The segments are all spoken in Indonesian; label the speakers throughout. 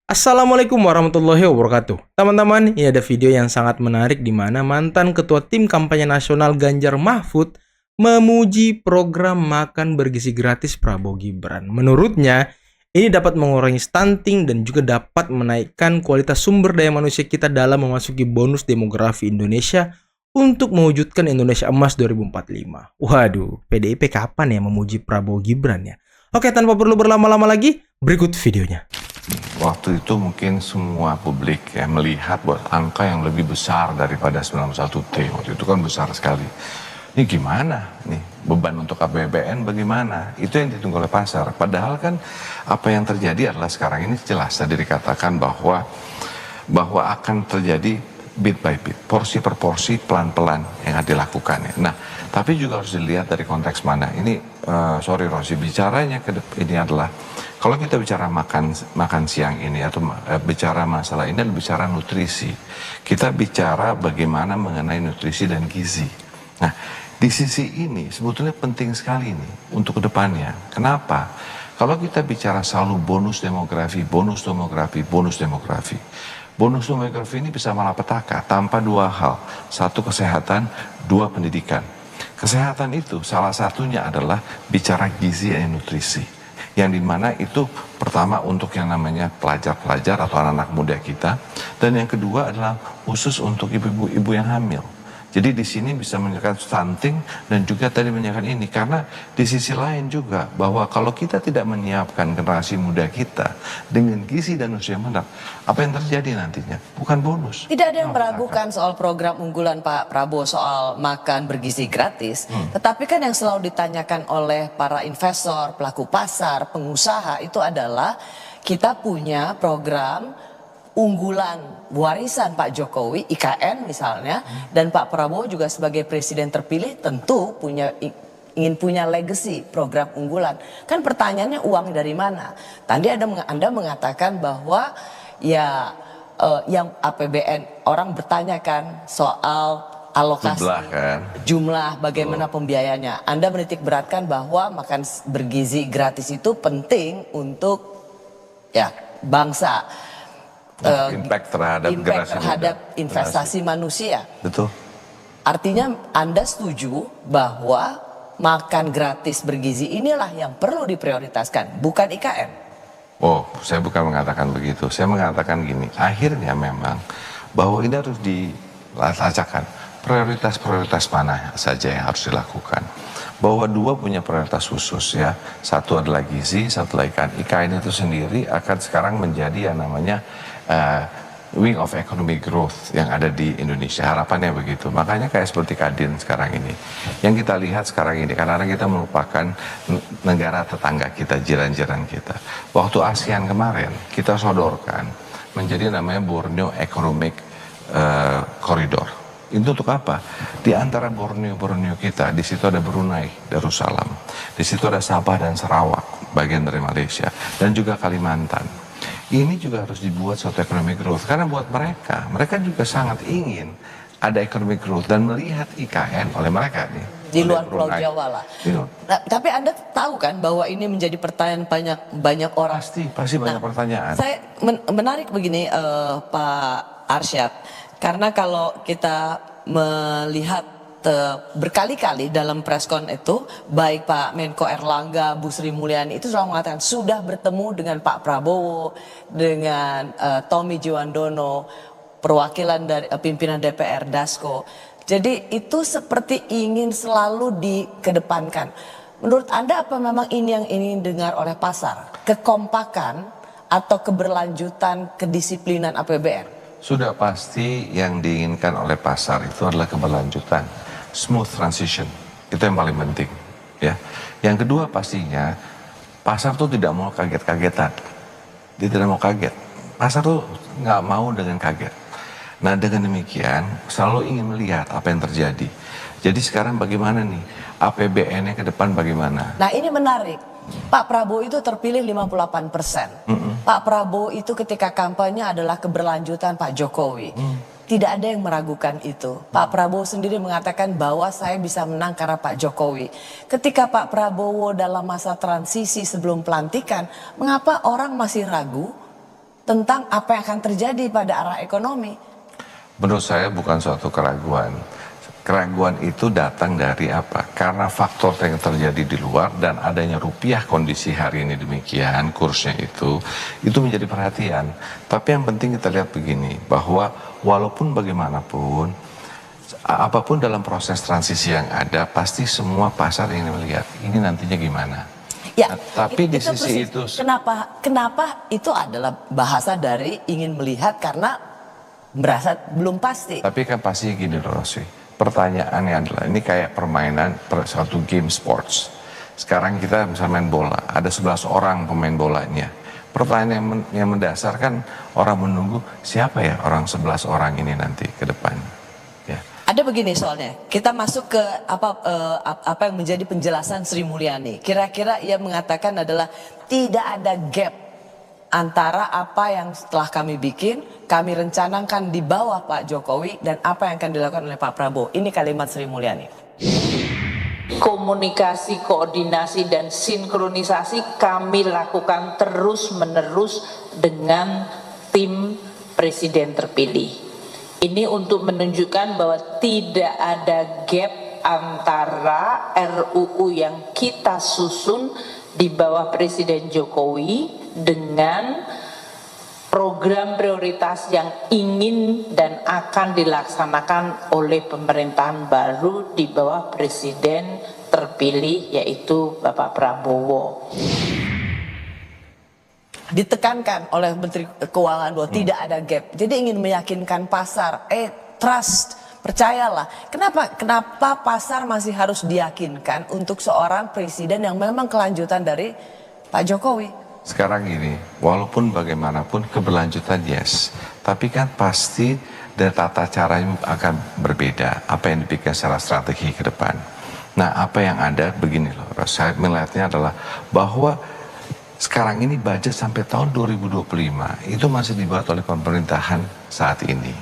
Speaker 1: Assalamualaikum warahmatullahi wabarakatuh. Teman-teman, ini ada video yang sangat menarik di mana mantan ketua tim kampanye nasional Ganjar Mahfud memuji program makan bergizi gratis Prabowo Gibran. Menurutnya, ini dapat mengurangi stunting dan juga dapat menaikkan kualitas sumber daya manusia kita dalam memasuki bonus demografi Indonesia untuk mewujudkan Indonesia Emas 2045. Waduh, PDIP kapan ya memuji Prabowo Gibran ya? Oke, tanpa perlu berlama-lama lagi, berikut videonya.
Speaker 2: Waktu itu mungkin semua publik ya melihat buat angka yang lebih besar daripada 91T. Waktu itu kan besar sekali. Ini gimana nih beban untuk APBN bagaimana? Itu yang ditunggu oleh pasar. Padahal kan apa yang terjadi adalah sekarang ini jelas tadi dikatakan bahwa akan terjadi bit by bit, porsi per porsi pelan-pelan yang akan dilakukan ya. Nah, tapi juga harus dilihat dari konteks mana. Ini sorry Rosi, bicaranya ini adalah kalau kita bicara makan siang ini atau bicara masalah ini adalah bicara nutrisi. Kita bicara bagaimana mengenai nutrisi dan gizi. Nah, di sisi ini sebetulnya penting sekali nih untuk kedepannya. Kenapa? Kalau kita bicara selalu bonus demografi, bonus demografi, bonus demografi. Bonus demografi ini bisa malapetaka tanpa dua hal. Satu kesehatan, dua pendidikan. Kesehatan itu salah satunya adalah bicara gizi dan nutrisi. Yang dimana itu pertama untuk yang namanya pelajar-pelajar atau anak-anak muda kita. Dan yang kedua adalah khusus untuk ibu-ibu yang hamil. Jadi di sini bisa menyebabkan stunting dan juga tadi menyebabkan ini. Karena di sisi lain juga bahwa kalau kita tidak menyiapkan generasi muda kita dengan gizi dan usia benar, apa yang terjadi nantinya? Bukan bonus.
Speaker 3: Tidak ada yang meragukan soal program unggulan Pak Prabowo soal makan bergizi gratis. Tetapi kan yang selalu ditanyakan oleh para investor, pelaku pasar, pengusaha itu adalah kita punya program unggulan warisan Pak Jokowi, IKN misalnya, dan Pak Prabowo juga sebagai presiden terpilih tentu ingin punya legacy program unggulan. Kan pertanyaannya uang dari mana? Tadi Anda mengatakan bahwa ya yang APBN orang bertanyakan soal alokasi jumlah bagaimana pembiayanya. Anda menitik beratkan bahwa makan bergizi gratis itu penting untuk ya bangsa.
Speaker 2: Impact terhadap
Speaker 3: investasi manusia.
Speaker 2: Betul.
Speaker 3: Artinya Anda setuju bahwa makan gratis bergizi inilah yang perlu diprioritaskan, bukan IKN.
Speaker 2: Oh, saya bukan mengatakan begitu. Saya mengatakan gini, akhirnya memang bahwa ini harus dilacakan prioritas-prioritas mana saja yang harus dilakukan. Bahwa dua punya prioritas khusus ya. Satu adalah gizi, satu lagi IKN. IKN itu sendiri akan sekarang menjadi yang namanya wing of economic growth yang ada di Indonesia. Harapannya begitu. Makanya kayak seperti Kadin sekarang ini. Yang kita lihat sekarang ini, karena kita merupakan negara tetangga kita, jiran-jiran kita. Waktu ASEAN kemarin, kita sodorkan menjadi namanya Borneo Economic Corridor. Itu untuk apa? Di antara Borneo kita, di situ ada Brunei, Darussalam. Di situ ada Sabah dan Sarawak, bagian dari Malaysia. Dan juga Kalimantan. Ini juga harus dibuat suatu economic growth. Karena buat mereka juga sangat ingin ada economic growth. Dan melihat IKN oleh mereka nih.
Speaker 3: Di luar Pulau Jawa lah. Nah, tapi Anda tahu kan bahwa ini menjadi pertanyaan banyak orang.
Speaker 2: Pasti banyak pertanyaan.
Speaker 3: Saya menarik begini Pak Arsyad. Karena kalau kita melihat berkali-kali dalam preskon itu, baik Pak Menko Erlangga, Bu Sri Mulyani itu selalu mengatakan sudah bertemu dengan Pak Prabowo, dengan Tommy Jiwandono, perwakilan dari pimpinan DPR Dasko. Jadi itu seperti ingin selalu dikedepankan. Menurut Anda apa memang ini yang ingin dengar oleh pasar? Kekompakan atau keberlanjutan kedisiplinan APBN?
Speaker 2: Sudah pasti yang diinginkan oleh pasar itu adalah keberlanjutan, smooth transition, itu yang paling penting ya. Yang kedua pastinya pasar tuh tidak mau kaget-kagetan, dia tidak mau kaget, pasar tuh nggak mau dengan kaget. Nah dengan demikian selalu ingin melihat apa yang terjadi. Jadi sekarang bagaimana nih APBN-nya ke depan bagaimana?
Speaker 3: Nah ini menarik. Pak Prabowo itu terpilih 58%. Pak Prabowo itu ketika kampanye adalah keberlanjutan Pak Jokowi. Tidak ada yang meragukan itu. Pak Prabowo sendiri mengatakan bahwa saya bisa menang karena Pak Jokowi. Ketika Pak Prabowo dalam masa transisi sebelum pelantikan, mengapa orang masih ragu tentang apa yang akan terjadi pada arah ekonomi.
Speaker 2: Menurut saya bukan suatu keraguan. Keraguan itu datang dari apa? Karena faktor yang terjadi di luar dan adanya rupiah kondisi hari ini demikian, kursnya itu menjadi perhatian. Tapi yang penting kita lihat begini, bahwa walaupun bagaimanapun, apapun dalam proses transisi yang ada, pasti semua pasar ingin melihat ini nantinya gimana.
Speaker 3: Ya,
Speaker 2: Nah, tapi di
Speaker 3: itu
Speaker 2: sisi
Speaker 3: persis.
Speaker 2: itu,
Speaker 3: Kenapa itu adalah bahasa dari ingin melihat karena merasa belum pasti.
Speaker 2: tapi kan pasti gini loh Rossi. Pertanyaannya adalah, ini kayak permainan suatu game sports. Sekarang kita misalnya main bola, ada 11 orang pemain bolanya. Pertanyaan yang mendasar kan orang menunggu, siapa ya orang 11 orang ini nanti ke depan. Ya.
Speaker 3: Ada begini soalnya, kita masuk ke apa yang menjadi penjelasan Sri Mulyani. Kira-kira ia mengatakan adalah tidak ada gap antara apa yang setelah kami bikin, kami rencanakan di bawah Pak Jokowi dan apa yang akan dilakukan oleh Pak Prabowo. Ini kalimat Sri Mulyani.
Speaker 4: Komunikasi, koordinasi, dan sinkronisasi kami lakukan terus-menerus dengan tim presiden terpilih. Ini untuk menunjukkan bahwa tidak ada gap antara RUU yang kita susun di bawah Presiden Jokowi dengan program prioritas yang ingin dan akan dilaksanakan oleh pemerintahan baru di bawah Presiden terpilih yaitu Bapak Prabowo.
Speaker 3: Ditekankan oleh Menteri Keuangan bahwa tidak ada gap. Jadi ingin meyakinkan pasar, trust, percayalah. Kenapa pasar masih harus diyakinkan untuk seorang presiden yang memang kelanjutan dari Pak Jokowi?
Speaker 2: Sekarang gini, walaupun bagaimanapun keberlanjutan yes, tapi kan pasti dari tata caranya akan berbeda, apa yang dipikirkan secara strategi ke depan. Nah, apa yang ada begini loh, saya melihatnya adalah bahwa sekarang ini budget sampai tahun 2025 itu masih dibuat oleh pemerintahan saat ini.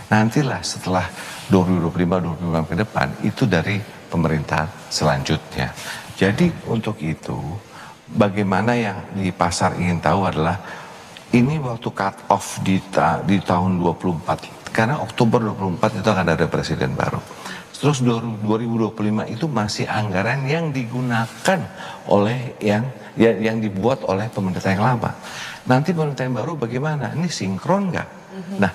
Speaker 2: Nantilah setelah 2025 ke depan itu dari pemerintahan selanjutnya. Jadi untuk itu bagaimana yang di pasar ingin tahu adalah ini waktu cut off di tahun 24 karena Oktober 24 itu akan ada presiden baru. Terus 2025 itu masih anggaran yang digunakan oleh yang dibuat oleh pemerintah yang lama. Nanti pemerintah yang baru bagaimana? Ini sinkron nggak? Nah,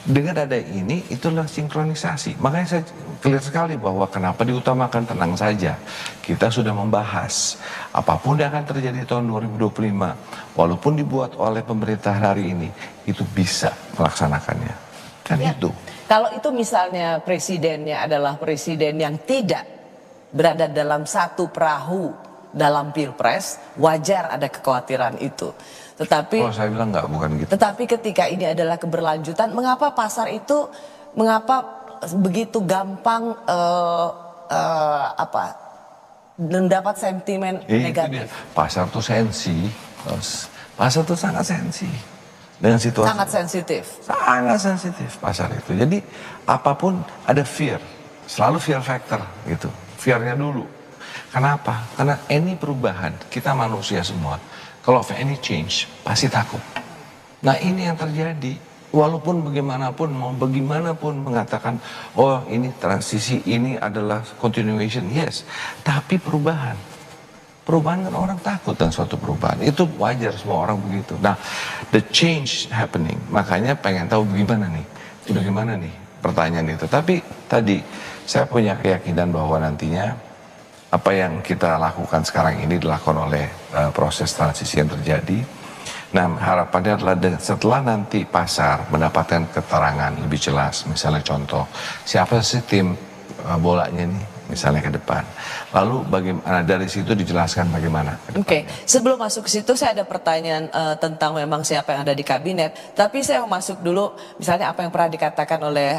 Speaker 2: dengan ada ini itulah sinkronisasi. Makanya saya clear sekali bahwa kenapa diutamakan tenang saja. Kita sudah membahas apapun yang akan terjadi tahun 2025, walaupun dibuat oleh pemerintah hari ini, itu bisa melaksanakannya. Kan
Speaker 3: Ya.
Speaker 2: itu.
Speaker 3: Kalau itu misalnya presidennya adalah presiden yang tidak berada dalam satu perahu dalam pilpres, wajar ada kekhawatiran itu. Tetapi
Speaker 2: Oh, saya bilang nggak, bukan gitu.
Speaker 3: Tetapi ketika ini adalah keberlanjutan, mengapa pasar itu, mengapa begitu gampang mendapat sentimen
Speaker 2: Itu
Speaker 3: negatif?
Speaker 2: dia. Pasar tuh sensi. Pasar tuh sangat sensi dengan situasi.
Speaker 3: Sangat sensitif.
Speaker 2: Sangat sensitif pasar itu. Jadi apapun ada fear, selalu fear factor gitu. Fearnya dulu. Kenapa? Karena any perubahan, kita manusia semua, kalau any change pasti takut. Nah ini yang terjadi. Walaupun bagaimanapun, mau bagaimanapun mengatakan, oh ini transisi, ini adalah continuation, yes. Tapi perubahan kan orang takut dan suatu perubahan. Itu wajar semua orang begitu. Nah, the change happening. Makanya pengen tahu bagaimana nih. Bagaimana nih pertanyaan itu. Tapi tadi saya punya keyakinan bahwa nantinya apa yang kita lakukan sekarang ini dilakukan oleh proses transisi yang terjadi. Nah, harapannya adalah setelah nanti pasar mendapatkan keterangan lebih jelas, misalnya contoh, siapa sih tim bolanya nih, misalnya ke depan. Lalu bagaimana dari situ dijelaskan bagaimana.
Speaker 3: Oke, sebelum masuk ke situ saya ada pertanyaan tentang memang siapa yang ada di kabinet. Tapi saya mau masuk dulu, misalnya apa yang pernah dikatakan oleh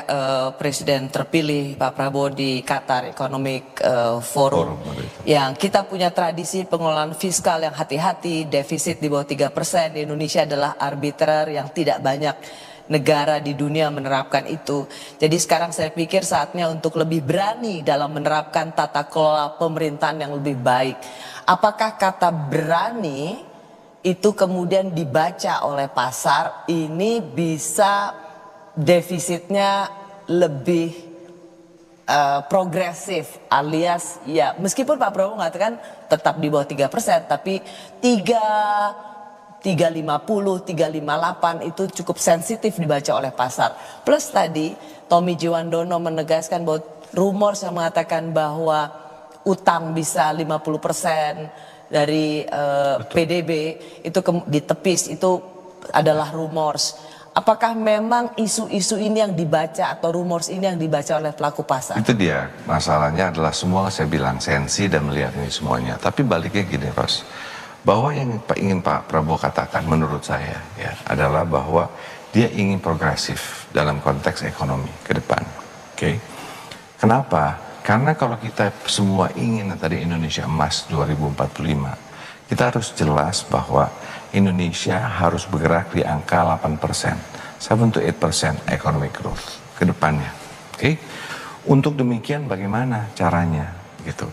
Speaker 3: Presiden terpilih Pak Prabowo di Qatar Economic Forum. Yang kita punya tradisi pengelolaan fiskal yang hati-hati, defisit di bawah 3%. Di Indonesia adalah arbitrer yang tidak banyak negara di dunia menerapkan itu. Jadi sekarang saya pikir saatnya untuk lebih berani dalam menerapkan tata kelola pemerintahan yang lebih baik. Apakah kata berani itu kemudian dibaca oleh pasar ini bisa defisitnya lebih progresif, alias ya meskipun Pak Prabowo mengatakan tetap di bawah 3%, tapi 3,50, 3,58 itu cukup sensitif dibaca oleh pasar. Plus tadi Tommy Jiwandono menegaskan bahwa rumors yang mengatakan bahwa utang bisa 50% dari PDB itu ditepis, itu adalah rumors. Apakah memang isu-isu ini yang dibaca atau rumors ini yang dibaca oleh pelaku pasar?
Speaker 2: Itu dia, masalahnya adalah semua saya bilang sensi dan melihat ini semuanya. Tapi baliknya gini Ros, bahwa yang ingin Pak Prabowo katakan menurut saya ya adalah bahwa dia ingin progresif dalam konteks ekonomi ke depan. Oke. Kenapa? Karena kalau kita semua ingin tadi Indonesia emas 2045, kita harus jelas bahwa Indonesia harus bergerak di angka 8%, 7-8% economic growth ke depannya. Oke. Untuk demikian bagaimana caranya gitu.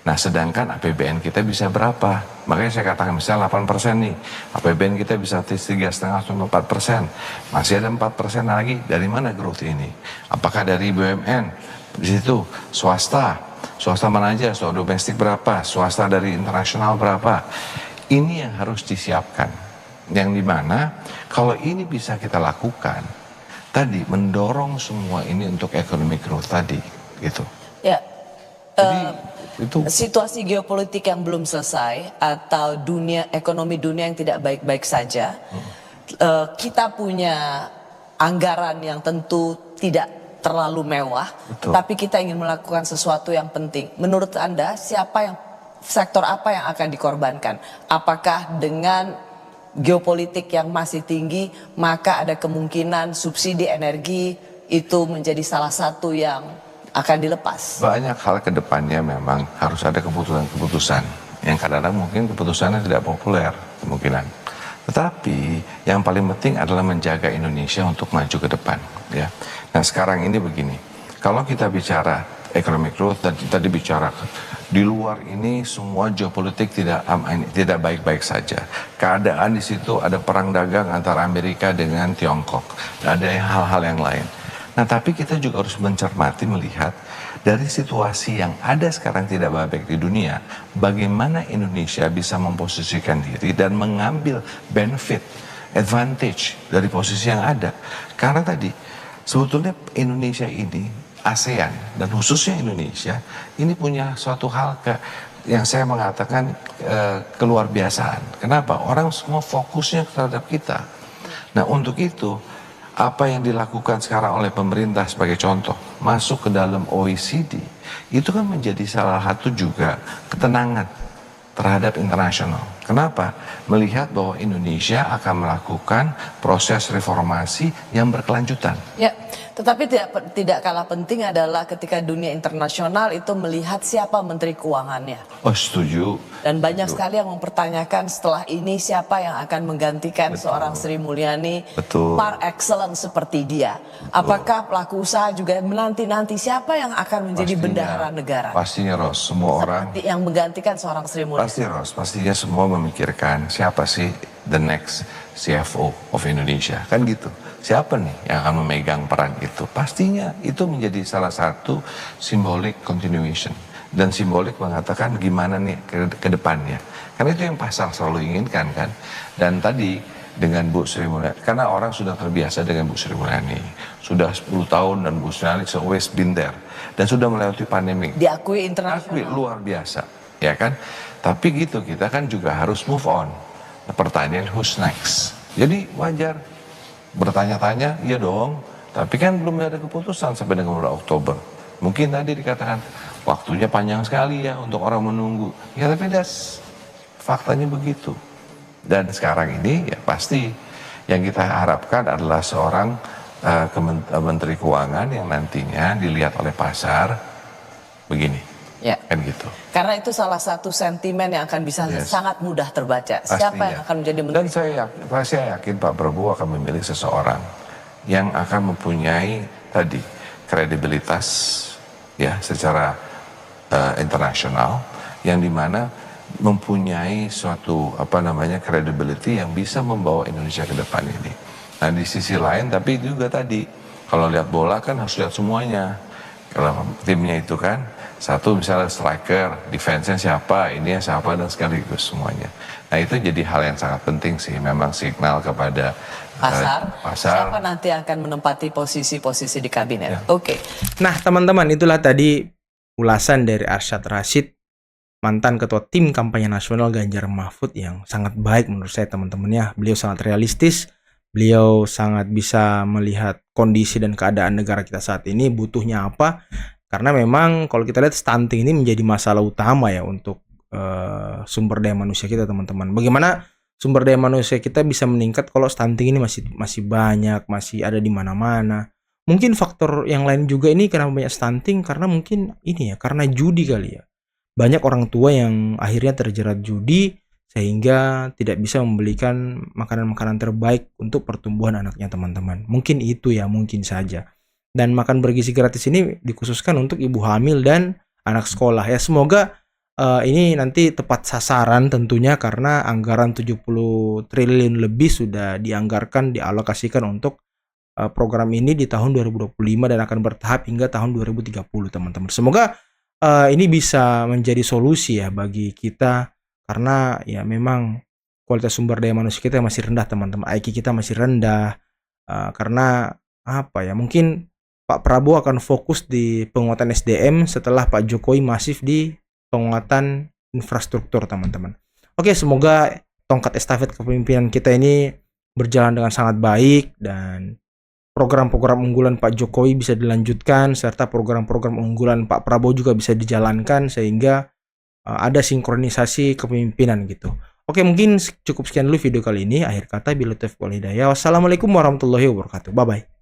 Speaker 2: Nah, sedangkan APBN kita bisa berapa? Makanya saya katakan misalnya 8% nih, APBN kita bisa 3,5-4%. Masih ada 4% lagi, dari mana growth ini? Apakah dari BUMN? Di situ swasta mana aja, swasta domestik berapa, swasta dari internasional berapa? Ini yang harus disiapkan, yang dimana kalau ini bisa kita lakukan, tadi mendorong semua ini untuk economic growth tadi, gitu.
Speaker 3: Ya,
Speaker 2: Jadi itu
Speaker 3: situasi geopolitik yang belum selesai atau ekonomi dunia yang tidak baik-baik saja, kita punya anggaran yang tentu tidak terlalu mewah,
Speaker 2: Betul.
Speaker 3: tapi kita ingin melakukan sesuatu yang penting. Menurut Anda, sektor apa yang akan dikorbankan? Apakah dengan geopolitik yang masih tinggi, maka ada kemungkinan subsidi energi itu menjadi salah satu yang akan dilepas?
Speaker 2: banyak hal ke depannya memang harus ada keputusan-keputusan yang kadang-kadang mungkin keputusannya tidak populer kemungkinan. Tetapi yang paling penting adalah menjaga Indonesia untuk maju ke depan. Ya. Nah sekarang ini begini, kalau kita bicara economic growth dan kita bicara di luar ini semua geopolitik tidak baik-baik saja. Keadaan di situ ada perang dagang antara Amerika dengan Tiongkok, ada hal-hal yang lain. Nah tapi kita juga harus mencermati melihat dari situasi yang ada sekarang tidak baik di dunia, bagaimana Indonesia bisa memposisikan diri dan mengambil benefit, advantage dari posisi yang ada. Karena tadi sebetulnya Indonesia ini, ASEAN dan khususnya Indonesia ini punya suatu hal yang saya mengatakan keluar biasaan. Kenapa? Orang semua fokusnya terhadap kita. Nah untuk itu apa yang dilakukan sekarang oleh pemerintah sebagai contoh masuk ke dalam OECD itu kan menjadi salah satu juga ketenangan terhadap internasional. Kenapa? Melihat bahwa Indonesia akan melakukan proses reformasi yang berkelanjutan.
Speaker 3: Ya, tetapi tidak kalah penting adalah ketika dunia internasional itu melihat siapa menteri keuangannya.
Speaker 2: Oh setuju.
Speaker 3: Dan banyak sekali yang mempertanyakan setelah ini siapa yang akan menggantikan seorang Sri Mulyani par excellence seperti dia. Apakah pelaku usaha juga menanti-nanti siapa yang akan menjadi bendahara negara?
Speaker 2: Pastinya Ros, semua orang
Speaker 3: seperti yang menggantikan seorang Sri Mulyani.
Speaker 2: pasti Ros, pastinya semua memikirkan siapa sih the next CFO of Indonesia, kan gitu. Siapa nih yang akan memegang peran itu? Pastinya itu menjadi salah satu symbolic continuation dan simbolik mengatakan gimana nih ke depannya. Karena itu yang pasar selalu inginkan kan. Dan tadi dengan Bu Sri Mulyani, karena orang sudah terbiasa dengan Bu Sri Mulyani, sudah 10 tahun dan Bu Sri Mulyani always been there dan sudah melewati pandemi.
Speaker 3: Diakui internasional.
Speaker 2: Luar biasa, ya kan? Tapi gitu kita kan juga harus move on. Pertanyaan who's next? Jadi wajar bertanya-tanya, iya dong. Tapi kan belum ada keputusan sampai dengan bulan Oktober. Mungkin tadi dikatakan waktunya panjang sekali ya untuk orang menunggu. Ya tapi faktanya begitu. Dan sekarang ini ya pasti yang kita harapkan adalah seorang Menteri Keuangan yang nantinya dilihat oleh pasar begini.
Speaker 3: Ya.
Speaker 2: Kan gitu.
Speaker 3: Karena itu salah satu sentimen yang akan bisa sangat mudah terbaca.
Speaker 2: Pastinya.
Speaker 3: Siapa yang akan menjadi menteri?
Speaker 2: Dan saya yakin Pak Prabowo akan memilih seseorang yang akan mempunyai tadi kredibilitas ya secara internasional, yang dimana mempunyai suatu credibility yang bisa membawa Indonesia ke depan ini. Nah di sisi lain tapi juga tadi kalau lihat bola kan harus lihat semuanya. Kalau timnya itu kan satu misalnya striker, defense-nya siapa, ini siapa dan sekaligus semuanya. Nah itu jadi hal yang sangat penting sih, memang signal kepada
Speaker 3: pasar. Siapa nanti akan menempati posisi-posisi di kabinet.
Speaker 2: Ya.
Speaker 3: Oke.
Speaker 1: Nah teman-teman, itulah tadi ulasan dari Arsyad Rashid, mantan ketua tim kampanye nasional Ganjar Mahfud, yang sangat baik menurut saya teman-teman ya. Beliau sangat realistis, beliau sangat bisa melihat kondisi dan keadaan negara kita saat ini butuhnya apa. Karena memang kalau kita lihat stunting ini menjadi masalah utama ya untuk sumber daya manusia kita teman-teman. Bagaimana sumber daya manusia kita bisa meningkat kalau stunting ini masih banyak, masih ada di mana-mana. Mungkin faktor yang lain juga ini kenapa banyak stunting, karena mungkin ini ya, karena judi kali ya. Banyak orang tua yang akhirnya terjerat judi sehingga tidak bisa membelikan makanan-makanan terbaik untuk pertumbuhan anaknya teman-teman. Mungkin itu ya, mungkin saja. Dan makan bergizi gratis ini dikhususkan untuk ibu hamil dan anak sekolah ya. Semoga ini nanti tepat sasaran tentunya, karena anggaran 70 triliun lebih sudah dianggarkan, dialokasikan untuk program ini di tahun 2025 dan akan bertahap hingga tahun 2030 teman-teman. Semoga ini bisa menjadi solusi ya bagi kita, karena ya memang kualitas sumber daya manusia kita masih rendah teman-teman. IQ kita masih rendah karena apa ya, mungkin Pak Prabowo akan fokus di penguatan SDM setelah Pak Jokowi masif di penguatan infrastruktur teman-teman. Oke, semoga tongkat estafet kepemimpinan kita ini berjalan dengan sangat baik dan program-program unggulan Pak Jokowi bisa dilanjutkan, serta program-program unggulan Pak Prabowo juga bisa dijalankan sehingga ada sinkronisasi kepemimpinan gitu. Oke, mungkin cukup sekian dulu video kali ini. Akhir kata, billahi taufiq wal hidayah. Wassalamualaikum warahmatullahi wabarakatuh. Bye-bye.